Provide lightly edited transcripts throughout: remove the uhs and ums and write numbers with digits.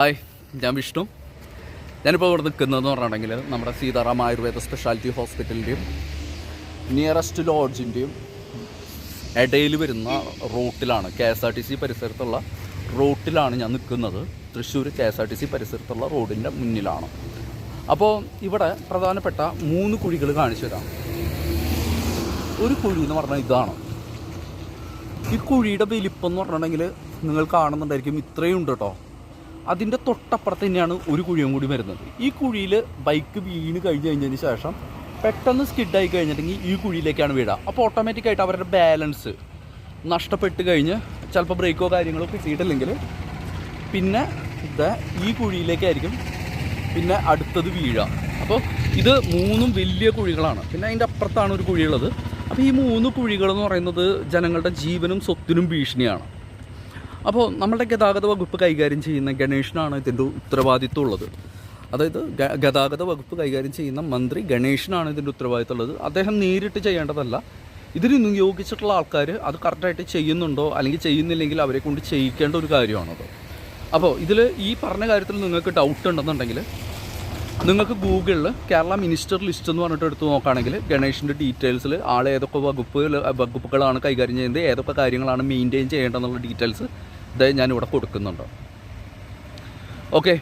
Hi, ഞാൻ വിഷ്ണു. ഞാനിപ്പോൾ ഇവിടെ നിൽക്കുന്നതെന്ന് പറഞ്ഞിട്ടുണ്ടെങ്കിൽ നമ്മുടെ സീതാറാം ആയുർവേദ സ്പെഷ്യാലിറ്റി ഹോസ്പിറ്റലിൻ്റെയും നിയറസ്റ്റ് ലോഡ്ജിൻ്റെയും ഇടയിൽ വരുന്ന റൂട്ടിലാണ്. KSRTC പരിസരത്തുള്ള റൂട്ടിലാണ് ഞാൻ നിൽക്കുന്നത്. തൃശ്ശൂർ KSRTC പരിസരത്തുള്ള റോഡിൻ്റെ മുന്നിലാണ്. അപ്പോൾ ഇവിടെ പ്രധാനപ്പെട്ട 3 കുഴികൾ കാണിച്ചു തരാം. ഒരു കുഴി എന്ന് പറഞ്ഞാൽ ഇതാണ്. ഈ കുഴിയുടെ വലിപ്പം എന്ന് പറഞ്ഞിട്ടുണ്ടെങ്കിൽ നിങ്ങൾ കാണുന്നുണ്ടായിരിക്കും, ഇത്രയും ഉണ്ട് കേട്ടോ. അതിൻ്റെ തൊട്ടപ്പുറത്ത് തന്നെയാണ് ഒരു കുഴിയും കൂടി വരുന്നത്. ഈ കുഴിയിൽ ബൈക്ക് വീണ് കഴിഞ്ഞതിന് ശേഷം പെട്ടെന്ന് സ്കിഡായി കഴിഞ്ഞിട്ടുണ്ടെങ്കിൽ ഈ കുഴിയിലേക്കാണ് വീഴുക. അപ്പോൾ ഓട്ടോമാറ്റിക്കായിട്ട് അവരുടെ ബാലൻസ് നഷ്ടപ്പെട്ട് കഴിഞ്ഞ് ചിലപ്പോൾ ബ്രേക്കോ കാര്യങ്ങളോ കിട്ടിയിട്ടില്ലെങ്കിൽ പിന്നെ ഈ കുഴിയിലേക്കായിരിക്കും പിന്നെ അടുത്തത് വീഴുക. അപ്പോൾ ഇത് 3 വലിയ കുഴികളാണ്. പിന്നെ അതിൻ്റെ അപ്പുറത്താണ് ഒരു കുഴിയുള്ളത്. അപ്പോൾ ഈ 3 കുഴികളെന്ന് പറയുന്നത് ജനങ്ങളുടെ ജീവനും സ്വത്തിനും ഭീഷണിയാണ്. അപ്പോൾ നമ്മുടെ ഗതാഗത വകുപ്പ് കൈകാര്യം ചെയ്യുന്ന ഗണേഷിനാണ് ഇതിൻ്റെ ഉത്തരവാദിത്വം ഉള്ളത്. അതായത് ഗതാഗത വകുപ്പ് കൈകാര്യം ചെയ്യുന്ന മന്ത്രി ഗണേഷിനാണ് ഇതിൻ്റെ ഉത്തരവാദിത്വം ഉള്ളത്. അദ്ദേഹം നേരിട്ട് ചെയ്യേണ്ടതല്ല. ഇതിന് നിയോഗിച്ചിട്ടുള്ള ആൾക്കാർ അത് കറക്റ്റായിട്ട് ചെയ്യുന്നുണ്ടോ അല്ലെങ്കിൽ ചെയ്യുന്നില്ലെങ്കിൽ അവരെ കൊണ്ട് ചെയ്യിക്കേണ്ട ഒരു കാര്യമാണത്. അപ്പോൾ ഇതിൽ ഈ പറഞ്ഞ കാര്യത്തിൽ നിങ്ങൾക്ക് ഡൗട്ട് ഉണ്ടെന്നുണ്ടെങ്കിൽ നിങ്ങൾക്ക് ഗൂഗിളിൽ കേരള മിനിസ്റ്റർ ലിസ്റ്റ് എന്ന് പറഞ്ഞിട്ട് എടുത്ത് നോക്കുകയാണെങ്കിൽ ഗണേഷിൻ്റെ ഡീറ്റെയിൽസിൽ ആൾ ഏതൊക്കെ വകുപ്പുകളാണ് കൈകാര്യം ചെയ്യുന്നത്, ഏതൊക്കെ കാര്യങ്ങളാണ് മെയിൻറ്റെയിൻ ചെയ്യേണ്ടതെന്നുള്ള ഡീറ്റെയിൽസ് ഞാനിവിടെ കൊടുക്കുന്നുണ്ട്. ഓക്കെ,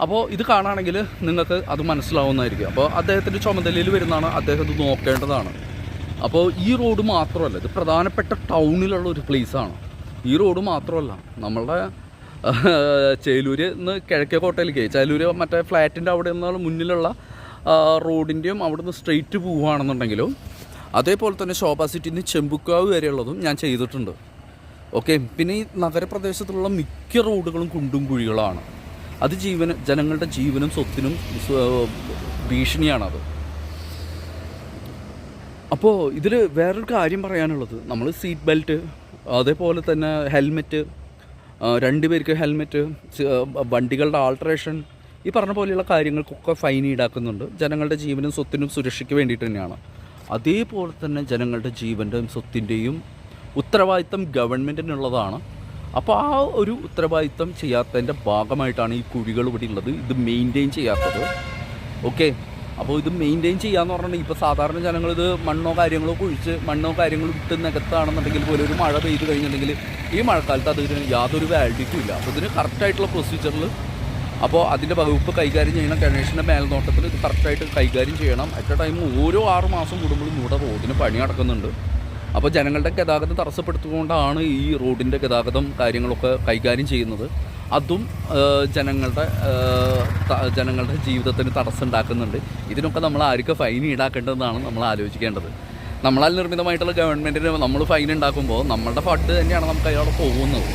അപ്പോൾ ഇത് കാണുകയാണെങ്കിൽ നിങ്ങൾക്ക് അത് മനസ്സിലാവുന്നതായിരിക്കും. അപ്പോൾ അദ്ദേഹത്തിൻ്റെ ചുമതലയിൽ വരുന്നതാണ്, അദ്ദേഹം ഇത് നോക്കേണ്ടതാണ്. അപ്പോൾ ഈ റോഡ് മാത്രമല്ല, ഇത് പ്രധാനപ്പെട്ട ടൗണിലുള്ള ഒരു പ്ലേസാണ്. ഈ റോഡ് മാത്രമല്ല, നമ്മളുടെ ചേലൂർ നിന്ന് കിഴക്കേക്കോട്ടയിലേക്ക്, ചേലൂർ മറ്റേ ഫ്ലാറ്റിൻ്റെ അവിടെ നിന്ന് മുന്നിലുള്ള റോഡിൻ്റെയും അവിടെ നിന്ന് സ്ട്രെയിറ്റ് പോവുകയാണെന്നുണ്ടെങ്കിലും അതേപോലെ തന്നെ ശോഭ സിറ്റിയിൽ നിന്ന് ചെമ്പുക്കാവ് വരെയുള്ളതും ഞാൻ ചെയ്തിട്ടുണ്ട്. ഓക്കെ, പിന്നെ ഈ നഗരപ്രദേശത്തുള്ള മിക്ക റോഡുകളും കുണ്ടും കുഴികളാണ്. അത് ജനങ്ങളുടെ ജീവനും സ്വത്തിനും ഭീഷണിയാണത്. അപ്പോൾ ഇതിൽ വേറൊരു കാര്യം പറയാനുള്ളത്, നമ്മൾ സീറ്റ് ബെൽറ്റ്, അതേപോലെ തന്നെ ഹെൽമെറ്റ്, 2 പേർക്ക് ഹെൽമെറ്റ്, വണ്ടികളുടെ ആൾട്രേഷൻ, ഈ പറഞ്ഞ പോലെയുള്ള കാര്യങ്ങൾക്കൊക്കെ ഫൈൻ ഈടാക്കുന്നുണ്ട്. ജനങ്ങളുടെ ജീവനും സ്വത്തിനും സുരക്ഷയ്ക്ക് വേണ്ടിയിട്ട് തന്നെയാണ്. അതേപോലെ തന്നെ ജനങ്ങളുടെ ജീവൻ്റെയും സ്വത്തിൻ്റെയും ഉത്തരവാദിത്തം ഗവൺമെൻറ്റിനുള്ളതാണ്. അപ്പോൾ ആ ഒരു ഉത്തരവാദിത്തം ചെയ്യാത്തതിൻ്റെ ഭാഗമായിട്ടാണ് ഈ കുഴികൾ ഇവിടെ ഉള്ളത്, ഇത് മെയിൻറ്റെയിൻ ചെയ്യാത്തത്. ഓക്കെ, അപ്പോൾ ഇത് മെയിൻറ്റെയിൻ ചെയ്യാമെന്ന് പറഞ്ഞിട്ടുണ്ടെങ്കിൽ ഇപ്പോൾ സാധാരണ ജനങ്ങളിത് മണ്ണോ കാര്യങ്ങളോ കുഴിച്ച് മണ്ണോ കാര്യങ്ങളോ ഇട്ട് നികത്താണെന്നുണ്ടെങ്കിൽ പോലും ഒരു മഴ പെയ്ത് കഴിഞ്ഞിട്ടുണ്ടെങ്കിൽ ഈ മഴക്കാലത്ത് അതിന് യാതൊരു വാലിഡിറ്റിയും ഇല്ല. അപ്പോൾ ഇതിന് കറക്റ്റായിട്ടുള്ള പ്രൊസീജിയറിൽ, അപ്പോൾ അതിൻ്റെ വകുപ്പ് കൈകാര്യം ചെയ്യണം. ഗണേഷിൻ്റെ മേൽനോട്ടത്തിൽ ഇത് കറക്റ്റായിട്ട് കൈകാര്യം ചെയ്യണം. അറ്റ് എ ടൈം ഓരോ 6 മാസം കൂടുമ്പോഴും ഇവിടെ റോഡിന് പണി നടക്കുന്നുണ്ട്. അപ്പോൾ ജനങ്ങളുടെ ഗതാഗതം തടസ്സപ്പെടുത്തുകൊണ്ടാണ് ഈ റോഡിൻ്റെ ഗതാഗതം കാര്യങ്ങളൊക്കെ കൈകാര്യം ചെയ്യുന്നത്. അതും ജനങ്ങളുടെ ജീവിതത്തിന് തടസ്സം ഉണ്ടാക്കുന്നുണ്ട്. ഇതിനൊക്കെ നമ്മൾ ആർക്ക് ഫൈൻ ഈടാക്കേണ്ടതെന്നാണ് നമ്മൾ ആലോചിക്കേണ്ടത്. നമ്മളാൽ നിർമ്മിതമായിട്ടുള്ള ഗവൺമെൻറ്റിന് നമ്മൾ ഫൈൻ ഉണ്ടാക്കുമ്പോൾ നമ്മളുടെ ഫണ്ട് തന്നെയാണ് നമുക്ക് അയാളെ പോകുന്നത്.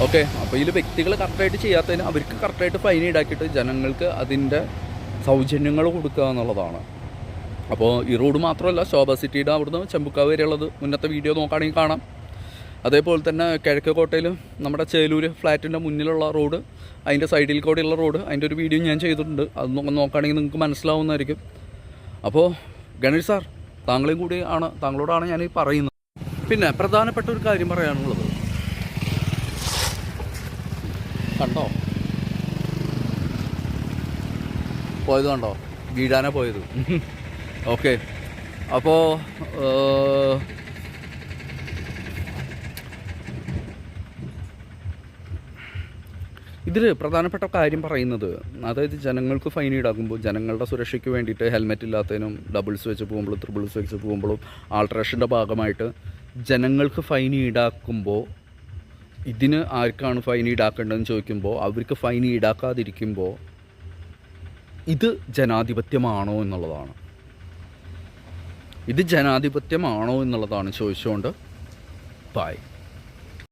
ഓക്കെ, അപ്പോൾ ഇതിൽ വ്യക്തികൾ കറക്റ്റായിട്ട് ചെയ്യാത്തതിന് അവർക്ക് കറക്റ്റായിട്ട് ഫൈൻ ഈടാക്കിയിട്ട് ജനങ്ങൾക്ക് അതിൻ്റെ സൗജന്യങ്ങൾ കൊടുക്കുക എന്നുള്ളതാണ്. അപ്പോൾ ഈ റോഡ് മാത്രമല്ല, ശോഭ സിറ്റിയുടെ അവിടുന്ന് ചെമ്പുക്കാവ് വരെയുള്ളത് മുന്നത്തെ വീഡിയോ നോക്കുകയാണെങ്കിൽ കാണാം. അതേപോലെ തന്നെ കിഴക്കേക്കോട്ടയിൽ നമ്മുടെ ചേലൂർ ഫ്ലാറ്റിൻ്റെ മുന്നിലുള്ള റോഡ്, അതിൻ്റെ സൈഡിൽ കൂടെയുള്ള റോഡ്, അതിൻ്റെ ഒരു വീഡിയോ ഞാൻ ചെയ്തിട്ടുണ്ട്. അത് നോക്കുകയാണെങ്കിൽ നിങ്ങൾക്ക് മനസ്സിലാവുന്നതായിരിക്കും. അപ്പോൾ ഗണേഷ് സാർ, താങ്കളോടാണ് ഞാൻ ഈ പറയുന്നത്. പിന്നെ പ്രധാനപ്പെട്ട ഒരു കാര്യം പറയാനുള്ളത്, കണ്ടോ പോയത്, കണ്ടോ വീഴാനാ പോയത്. ഓക്കെ, അപ്പോൾ ഇതിൽ പ്രധാനപ്പെട്ട കാര്യം പറയുന്നത്, അതായത് ജനങ്ങൾക്ക് ഫൈൻ ഈടാക്കുമ്പോൾ ജനങ്ങളുടെ സുരക്ഷയ്ക്ക് വേണ്ടിയിട്ട് ഹെൽമെറ്റ് ഇല്ലാത്തതിനും ഡബിൾസ് വെച്ച് പോകുമ്പോഴും ത്രിബിൾസ് വെച്ച് പോകുമ്പോഴും ആൾട്രേഷൻ്റെ ഭാഗമായിട്ട് ജനങ്ങൾക്ക് ഫൈൻ ഈടാക്കുമ്പോൾ ഇതിന് ആർക്കാണ് ഫൈൻ ഈടാക്കേണ്ടതെന്ന് ചോദിക്കുമ്പോൾ അവർക്ക് ഫൈൻ ഈടാക്കാതിരിക്കുമ്പോൾ ഇത് ജനാധിപത്യമാണോ എന്നുള്ളതാണ്. ഇത് ജനാധിപത്യമാണോ എന്നുള്ളതാണ് ചോദിച്ചുകൊണ്ട്. ബൈ.